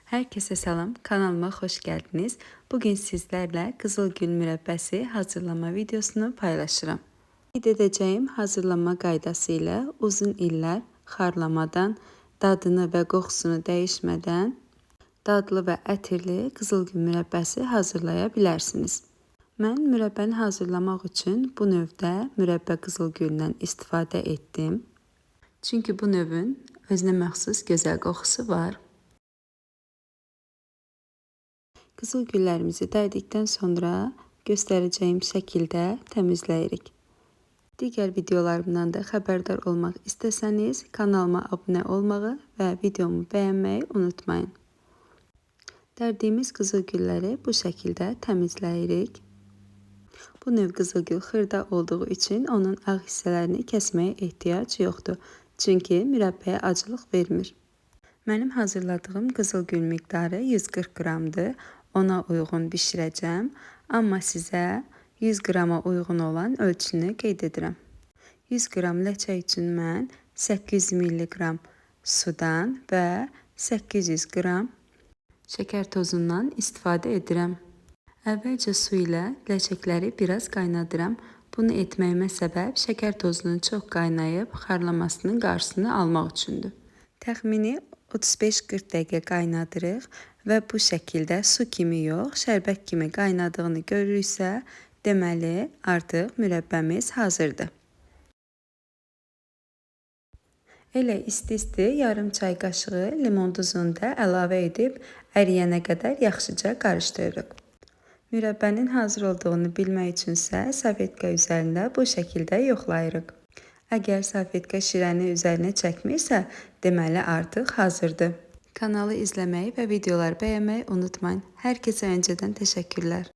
Herkese salam, kanalıma hoş geldiniz. Bugün sizlerle Qızılgül mürəbbəsi hazırlama videosunu paylaşırım. Qeyd edəcəyim hazırlama qaydası ilə uzun illər xarlamadan, dadını və qoxusunu dəyişmədən dadlı və ətirli Qızılgül mürəbbəsi hazırlaya bilərsiniz. Mən mürəbbəni hazırlamaq üçün bu növdə mürəbbə qızılgüldən istifadə etdim. Çünki bu növün özünə məxsus gözəl qoxusu var. Qızılgüllərimizi dəydikdən sonra göstərəcəyim şəkildə təmizləyirik. Digər videolarımdan da xəbərdar olmaq istəsəniz kanalıma abunə olmağı və videomu bəyənməyi unutmayın. Dərdiyimiz qızılgülləri bu şəkildə təmizləyirik. Bu növ qızılgül xırda olduğu üçün onun ağ hissələrini kəsməyə ehtiyac yoxdur. Çünki mürəbbəyə acılıq vermir. Mənim hazırladığım qızılgül miqdarı 140 qramdır. Ona uyğun bişirəcəm, amma sizə 100 qrama uyğun olan ölçünü qeyd edirəm. 100 qram ləçə üçün mən 800 mg sudan və 800 qram şəkər tozundan istifadə edirəm. Əvvəlcə su ilə ləçəkləri biraz qaynadıram. Bunu etməyimə səbəb şəkər tozunun çox qaynayıb xarlamasının qarşısını almaq üçündür. Təxmini 35-40 dəqiqə qaynadırıq və bu şəkildə su kimi yox, şərbət kimi qaynadığını görürüksə, deməli artıq mürəbbəmiz hazırdır. Elə isti-isti yarım çay qaşığı limon duzunu da əlavə edib əriyənə qədər yaxşıca qarışdırırıq. Mürəbbənin hazır olduğunu bilmək üçünsə salfetka üzərində bu şəkildə yoxlayırıq. Əgər salfetka şirəni üzərinə çəkmirsə, deməli artıq hazırdır. Kanalı izləməyi və videoları bəyənməyi unutmayın. Hər kəsə öncədən təşəkkürlər.